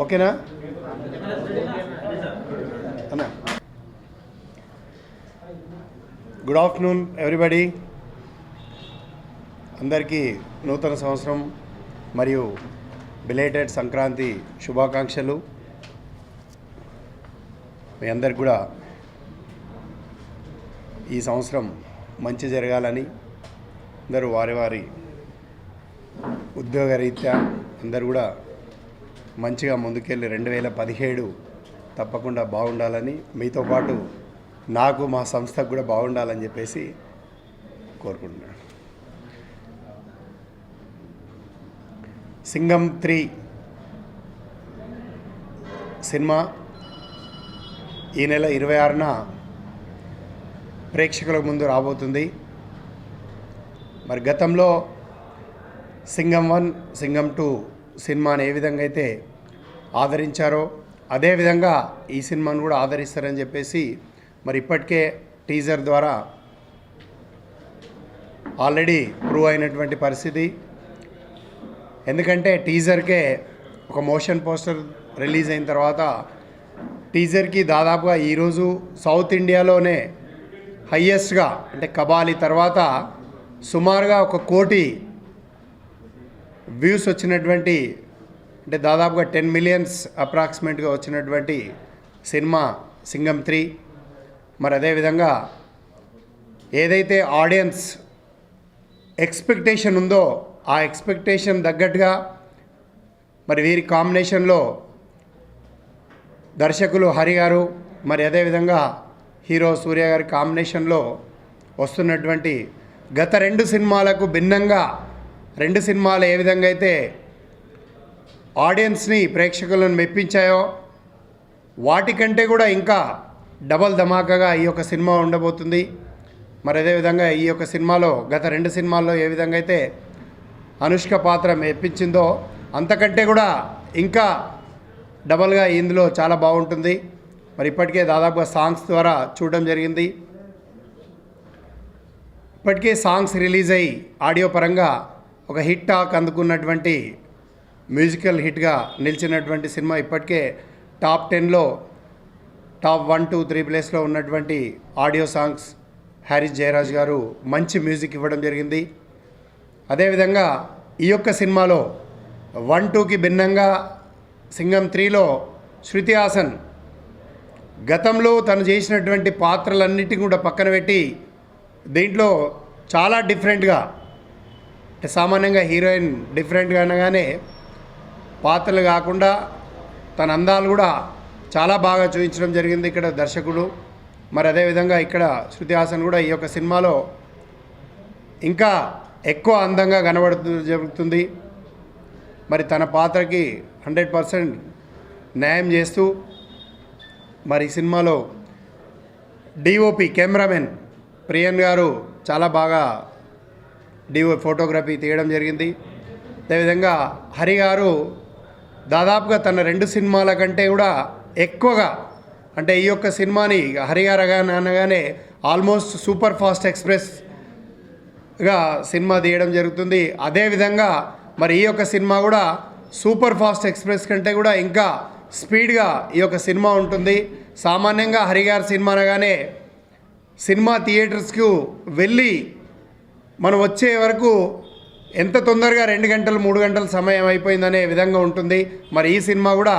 ఓకేనా అన్న? Good afternoon everybody. అందరికీ నూతన సంవత్సరం మరియు బిలేటెడ్ సంక్రాంతి శుభాకాంక్షలు. మీ అందరికి కూడా ఈ సంవత్సరం మంచి జరగాలని, అందరూ వారి వారి ఉద్యోగరీత్యా అందరూ కూడా మంచిగా ముందుకెళ్ళి 2017 తప్పకుండా బాగుండాలని, మీతో పాటు నాకు మా సంస్థకు కూడా బాగుండాలని చెప్పేసి కోరుకుంటున్నాను. సింగం 3 సినిమా ఈ నెల 26న ప్రేక్షకుల ముందు రాబోతుంది. మరి గతంలో సింగం 1, సింగం 2 సినిమాని ఏ విధంగా అయితే ఆదరించారో అదేవిధంగా ఈ సినిమాను కూడా ఆదరిస్తారని చెప్పేసి మరి ఇప్పటికే టీజర్ ద్వారా ఆల్రెడీ ప్రూవ్ అయినటువంటి పరిస్థితి. ఎందుకంటే టీజర్కే ఒక మోషన్ పోస్టర్ రిలీజ్ అయిన తర్వాత టీజర్కి దాదాపుగా ఈరోజు సౌత్ ఇండియాలోనే హయ్యెస్ట్గా అంటే కబాలి తర్వాత సుమారుగా 1 కోటి వ్యూస్ వచ్చినటువంటి, అంటే దాదాపుగా 10 మిలియన్స్ అప్రాక్సిమేట్గా వచ్చినటువంటి సినిమా సింగం 3. మరి అదేవిధంగా ఏదైతే ఆడియన్స్ ఎక్స్పెక్టేషన్ ఉందో ఆ ఎక్స్పెక్టేషన్ తగ్గట్టుగా మరి వీరి కాంబినేషన్లో దర్శకులు హరి గారు, మరి అదేవిధంగా హీరో సూర్య గారి కాంబినేషన్లో వస్తున్నటువంటి గత 2 సినిమాలకు భిన్నంగా 2 సినిమాలు ఏ విధంగా అయితే ఆడియన్స్ని ప్రేక్షకులను మెప్పించాయో వాటికంటే కూడా ఇంకా డబల్ ధమాకాగా ఈ యొక్క సినిమా ఉండబోతుంది. మరి అదేవిధంగా ఈ యొక్క సినిమాలో గత 2 సినిమాల్లో ఏ విధంగా అయితే అనుష్క పాత్ర మెప్పించిందో అంతకంటే కూడా ఇంకా డబల్గా ఇందులో చాలా బాగుంటుంది. మరి ఇప్పటికే దాదాపుగా సాంగ్స్ ద్వారా చూడడం జరిగింది. ఇప్పటికే సాంగ్స్ రిలీజ్ అయ్యి ఆడియో పరంగా ఒక హిట్ టాక్ అందుకున్నటువంటి మ్యూజికల్ హిట్గా నిలిచినటువంటి సినిమా. ఇప్పటికే టాప్ 10లో టాప్ 1, 2, 3 ప్లేస్లో ఉన్నటువంటి ఆడియో సాంగ్స్ హ్యారీస్ జయరాజ్ గారు మంచి మ్యూజిక్ ఇవ్వడం జరిగింది. అదేవిధంగా ఈ యొక్క సినిమాలో 1, 2కి భిన్నంగా సింగం 3లో శృతి హాసన్ గతంలో తను చేసినటువంటి పాత్రలన్నిటిని కూడా పక్కన పెట్టి దీంట్లో చాలా డిఫరెంట్గా, అంటే సామాన్యంగా హీరోయిన్ డిఫరెంట్గా అనగానే పాత్రలు కాకుండా తన అందాలు కూడా చాలా బాగా చూపించడం జరిగింది ఇక్కడ దర్శకుడు. మరి అదేవిధంగా ఇక్కడ శృతి హాసన్ కూడా ఈ యొక్క సినిమాలో ఇంకా ఎక్కువ అందంగా జరుగుతుంది. మరి తన పాత్రకి 100% న్యాయం చేస్తూ మరి ఈ సినిమాలో డిఓపి కెమెరామెన్ ప్రియన్ గారు చాలా బాగా ఫోటోగ్రఫీ తీయడం జరిగింది. అదేవిధంగా హరి గారు దాదాపుగా తన 2 సినిమాల కంటే కూడా ఎక్కువగా, అంటే ఈ యొక్క సినిమాని హరి గారు అనగానే ఆల్మోస్ట్ సూపర్ ఫాస్ట్ ఎక్స్ప్రెస్గా సినిమా తీయడం జరుగుతుంది. అదేవిధంగా మరి ఈ యొక్క సినిమా కూడా సూపర్ ఫాస్ట్ ఎక్స్ప్రెస్ కంటే కూడా ఇంకా స్పీడ్గా ఈ యొక్క సినిమా ఉంటుంది. సామాన్యంగా హరి గారి సినిమా అనగానే సినిమా థియేటర్స్కు వెళ్ళి మనం వచ్చే వరకు ఎంత తొందరగా 2 గంటలు 3 గంటల సమయం అయిపోయిందనే విధంగా ఉంటుంది. మరి ఈ సినిమా కూడా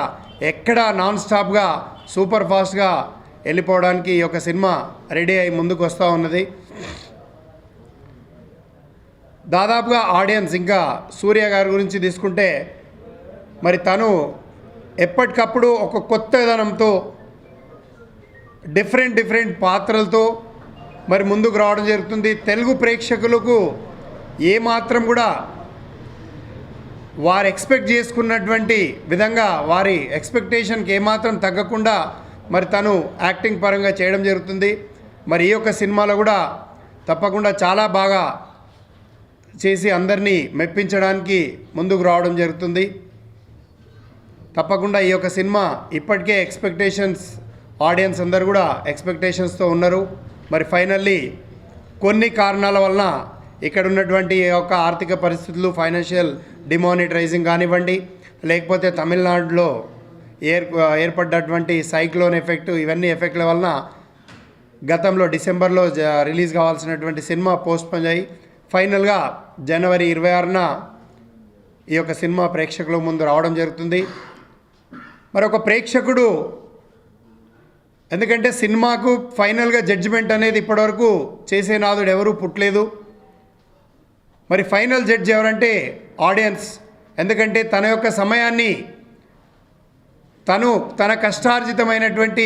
ఎక్కడా నాన్ స్టాప్గా సూపర్ ఫాస్ట్గా వెళ్ళిపోవడానికి ఈ యొక్క సినిమా రెడీ అయి ముందుకు వస్తూ ఉన్నది. దాదాపుగా ఆడియన్స్ ఇంకా సూర్య గారి గురించి తీసుకుంటే మరి తను ఎప్పటికప్పుడు ఒక కొత్తదనంతో డిఫరెంట్ పాత్రలతో మరి ముందుకు రావడం జరుగుతుంది. తెలుగు ప్రేక్షకులకు ఏమాత్రం కూడా వారు ఎక్స్పెక్ట్ చేసుకున్నటువంటి విధంగా వారి ఎక్స్పెక్టేషన్కి ఏమాత్రం తగ్గకుండా మరి తను యాక్టింగ్ పరంగా చేయడం జరుగుతుంది. మరి ఈ యొక్క సినిమాలో కూడా తప్పకుండా చాలా బాగా చేసి అందరినీ మెప్పించడానికి ముందుకు రావడం జరుగుతుంది. తప్పకుండా ఈ యొక్క సినిమా ఇప్పటికే ఆడియన్స్ అందరూ కూడా ఎక్స్పెక్టేషన్స్తో ఉన్నారు. మరి ఫైనల్లీ కొన్ని కారణాల వలన ఇక్కడ ఉన్నటువంటి యొక్క ఆర్థిక పరిస్థితులు, ఫైనాన్షియల్ డిమానిటరైజింగ్ కానివ్వండి, లేకపోతే తమిళనాడులో ఏర్పడ్డటువంటి సైక్లోన్ ఎఫెక్ట్, ఇవన్నీ ఎఫెక్ట్ల వలన గతంలో డిసెంబర్లో రిలీజ్ కావాల్సినటువంటి సినిమా పోస్ట్పోన్ అయ్యి ఫైనల్గా జనవరి 26న ఈ యొక్క సినిమా ప్రేక్షకుల ముందు రావడం జరుగుతుంది. మరి ఒక ప్రేక్షకుడు, ఎందుకంటే సినిమాకు ఫైనల్గా జడ్జిమెంట్ అనేది ఇప్పటివరకు చేసే నాదుడు ఎవరూ పుట్టలేదు. మరి ఫైనల్ జడ్జి ఎవరంటే ఆడియన్స్. ఎందుకంటే తన యొక్క సమయాన్ని తన కష్టార్జితమైనటువంటి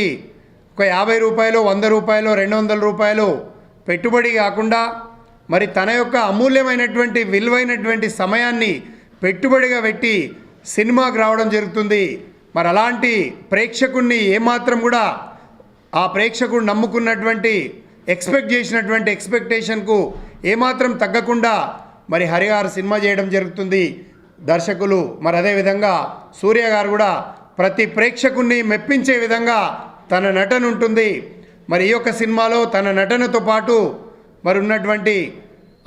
ఒక 50 రూపాయలు, 100 రూపాయలు, 200 రూపాయలు పెట్టుబడి కాకుండా మరి తన యొక్క అమూల్యమైనటువంటి విలువైనటువంటి సమయాన్ని పెట్టుబడిగా పెట్టి సినిమాకు రావడం జరుగుతుంది. మరి అలాంటి ప్రేక్షకుడిని ఏమాత్రం కూడా ఆ ప్రేక్షకుడు నమ్ముకున్నటువంటి ఎక్స్పెక్ట్ చేసినటువంటి ఎక్స్పెక్టేషన్కు ఏమాత్రం తగ్గకుండా మరి హరిగారు సినిమా చేయడం జరుగుతుంది దర్శకులు. మరి అదేవిధంగా సూర్య గారు కూడా ప్రతి ప్రేక్షకుడిని మెప్పించే విధంగా తన నటన ఉంటుంది. మరి ఈ యొక్క సినిమాలో తన నటనతో పాటు మరి ఉన్నటువంటి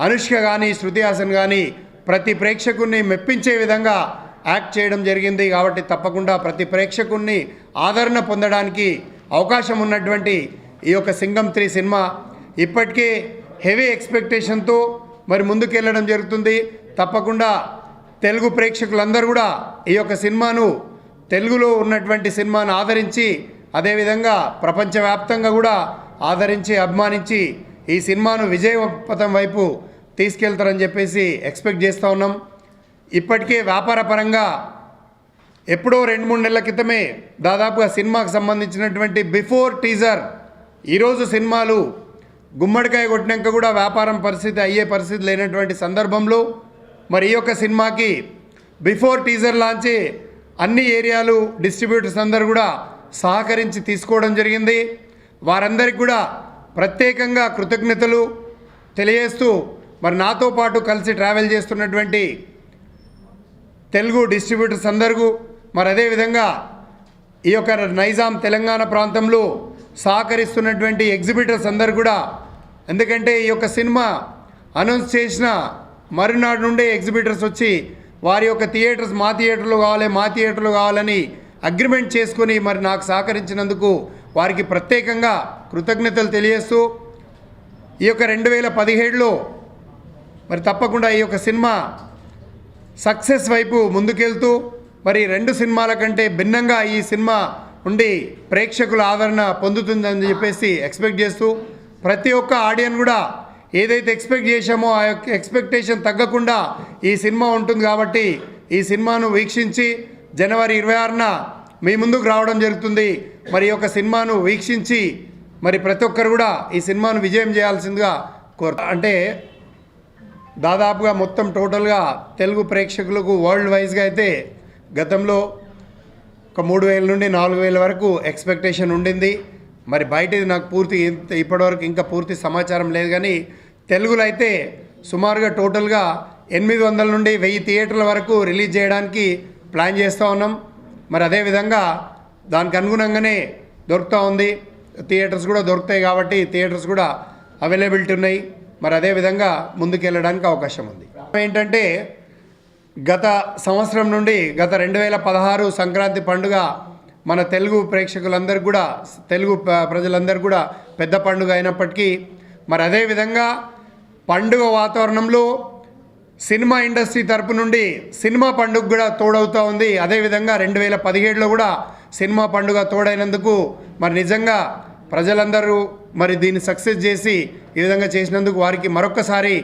అనుష్క కానీ, శృతి హాసన్ కానీ ప్రతి ప్రేక్షకుడిని మెప్పించే విధంగా యాక్ట్ చేయడం జరిగింది. కాబట్టి తప్పకుండా ప్రతి ప్రేక్షకుడిని ఆదరణ పొందడానికి అవకాశం ఉన్నటువంటి ఈ యొక్క సింగం 3 సినిమా ఇప్పటికే హెవీ ఎక్స్పెక్టేషన్తో మరి ముందుకెళ్ళడం జరుగుతుంది. తప్పకుండా తెలుగు ప్రేక్షకులందరూ కూడా ఈ యొక్క సినిమాను, తెలుగులో ఉన్నటువంటి సినిమాను ఆదరించి, అదేవిధంగా ప్రపంచవ్యాప్తంగా కూడా ఆదరించి అభిమానించి ఈ సినిమాను విజయపథం వైపు తీసుకెళ్తారని చెప్పేసి ఎక్స్పెక్ట్ చేస్తూ ఉన్నాం. ఇప్పటికే వ్యాపార పరంగా ఎప్పుడో 2-3 నెలల క్రితమే దాదాపుగా సినిమాకు సంబంధించినటువంటి బిఫోర్ టీజర్, ఈరోజు సినిమాలు గుమ్మడికాయ కొట్టినాక కూడా వ్యాపారం పరిస్థితి అయ్యే పరిస్థితి లేనటువంటి సందర్భంలో మరి ఈ యొక్క సినిమాకి బిఫోర్ టీజర్ లాంచి అన్ని ఏరియాలు డిస్ట్రిబ్యూటర్స్ అందరూ కూడా సహకరించి తీసుకోవడం జరిగింది. వారందరికీ కూడా ప్రత్యేకంగా కృతజ్ఞతలు తెలియజేస్తూ మరి నాతో పాటు కలిసి ట్రావెల్ చేస్తున్నటువంటి తెలుగు డిస్ట్రిబ్యూటర్స్ అందరూ, మరి అదేవిధంగా ఈ యొక్క నైజాం తెలంగాణ ప్రాంతంలో సహకరిస్తున్నటువంటి ఎగ్జిబిటర్స్ అందరూ కూడా, ఎందుకంటే ఈ యొక్క సినిమా అనౌన్స్ చేసిన మరునాడు నుండే ఎగ్జిబిటర్స్ వచ్చి వారి యొక్క థియేటర్స్ మా థియేటర్లు కావాలని అగ్రిమెంట్ చేసుకొని మరి నాకు సహకరించినందుకు వారికి ప్రత్యేకంగా కృతజ్ఞతలు తెలియజేస్తూ ఈ యొక్క 2017లో మరి తప్పకుండా ఈ యొక్క సినిమా సక్సెస్ వైపు ముందుకెళ్తూ మరి 2 సినిమాల కంటే భిన్నంగా ఈ సినిమా ఉండి ప్రేక్షకుల ఆదరణ పొందుతుందని చెప్పేసి ఎక్స్పెక్ట్ చేస్తూ ప్రతి ఒక్క ఆడియన్స్ కూడా ఏదైతే ఎక్స్పెక్ట్ చేశామో ఆ యొక్క ఎక్స్పెక్టేషన్ తగ్గకుండా ఈ సినిమా ఉంటుంది. కాబట్టి ఈ సినిమాను వీక్షించి జనవరి 26న మీ ముందుకు రావడం జరుగుతుంది. మరి ఈ యొక్క సినిమాను వీక్షించి మరి ప్రతి ఒక్కరు కూడా ఈ సినిమాను విజయం చేయాల్సిందిగా అంటే దాదాపుగా మొత్తం టోటల్గా తెలుగు ప్రేక్షకులకు వరల్డ్ వైజ్గా అయితే గతంలో ఒక 3,000 నుండి 4,000 వరకు ఎక్స్పెక్టేషన్ ఉండింది. మరి బయటది నాకు ఇప్పటివరకు ఇంకా పూర్తి సమాచారం లేదు. కానీ తెలుగులో అయితే సుమారుగా టోటల్గా 800 నుండి 1000 థియేటర్ల వరకు రిలీజ్ చేయడానికి ప్లాన్ చేస్తూ ఉన్నాం. మరి అదేవిధంగా దానికి అనుగుణంగానే దొరుకుతూ ఉంది. థియేటర్స్ కూడా దొరుకుతాయి కాబట్టి థియేటర్స్ కూడా అవైలబిలిటీ ఉన్నాయి. మరి అదేవిధంగా ముందుకెళ్ళడానికి అవకాశం ఉంది. ఏంటంటే గత సంవత్సరం నుండి గత 2016 సంక్రాంతి పండుగ మన తెలుగు ప్రేక్షకులందరికీ కూడా, తెలుగు ప్రజలందరికీ కూడా పెద్ద పండుగ అయినప్పటికీ మరి అదేవిధంగా పండుగ వాతావరణంలో సినిమా ఇండస్ట్రీ తరపు నుండి సినిమా పండుగ కూడా తోడవుతూ ఉంది. అదేవిధంగా 2017లో కూడా సినిమా పండుగ తోడైనందుకు మరి నిజంగా ప్రజలందరూ మరి దీన్ని సక్సెస్ చేసి ఈ విధంగా చేసినందుకు వారికి మరొక్కసారి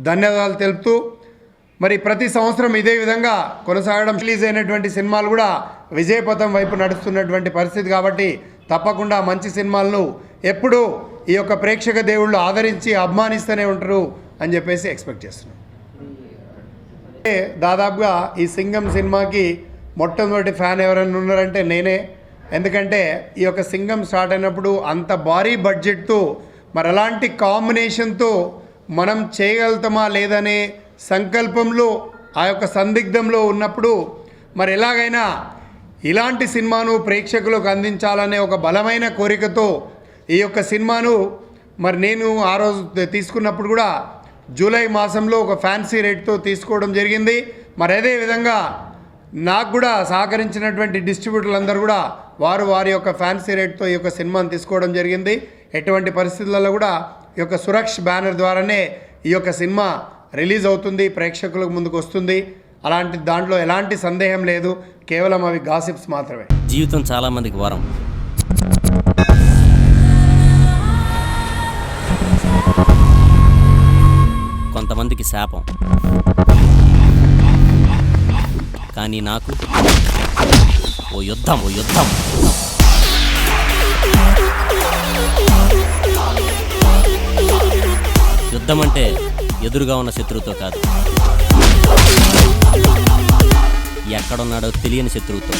ధన్యవాదాలు తెలుపుతూ మరి ప్రతి సంవత్సరం ఇదే విధంగా కొనసాగడం, రిలీజ్ అయినటువంటి సినిమాలు కూడా విజయపథం వైపు నడుస్తున్నటువంటి పరిస్థితి. కాబట్టి తప్పకుండా మంచి సినిమాలను ఎప్పుడూ ఈ యొక్క ప్రేక్షక దేవుళ్ళు ఆదరించి అభిమానిస్తూనే ఉంటారు అని చెప్పేసి ఎక్స్పెక్ట్ చేస్తున్నాం. దాదాపుగా ఈ సింగం సినిమాకి మొట్టమొదటి ఫ్యాన్ ఎవరైనా ఉన్నారంటే నేనే. ఎందుకంటే ఈ యొక్క సింగం స్టార్ట్ అయినప్పుడు అంత భారీ బడ్జెట్తో మరి అలాంటి కాంబినేషన్తో మనం చేయగలుగుతామా లేదనే సంకల్పంలో, ఆ యొక్క సందిగ్ధంలో ఉన్నప్పుడు మరి ఎలాగైనా ఇలాంటి సినిమాను ప్రేక్షకులకు అందించాలనే ఒక బలమైన కోరికతో ఈ యొక్క సినిమాను మరి నేను ఆ రోజు తీసుకున్నప్పుడు కూడా జూలై మాసంలో ఒక ఫ్యాన్సీ రేట్తో తీసుకోవడం జరిగింది. మరి అదే విధంగా నాకు కూడా సహకరించినటువంటి డిస్ట్రిబ్యూటర్లు అందరూ కూడా వారి యొక్క ఫ్యాన్సీ రేట్తో ఈ యొక్క సినిమాని తీసుకోవడం జరిగింది. ఎటువంటి పరిస్థితులలో కూడా ఈ యొక్క సురక్ష్ బ్యానర్ ద్వారానే ఈ యొక్క సినిమా రిలీజ్ అవుతుంది, ప్రేక్షకులకు ముందుకు వస్తుంది. అలాంటి దాంట్లో ఎలాంటి సందేహం లేదు, కేవలం అవి గాసిప్స్ మాత్రమే. జీవితం చాలామందికి వరం, కొంతమందికి శాపం. కానీ నాకు ఓ యుద్ధం. యుద్ధం అంటే ఎదురుగా ఉన్న శత్రువుతో కాదు, ఎక్కడున్నాడో తెలియని శత్రువుతో.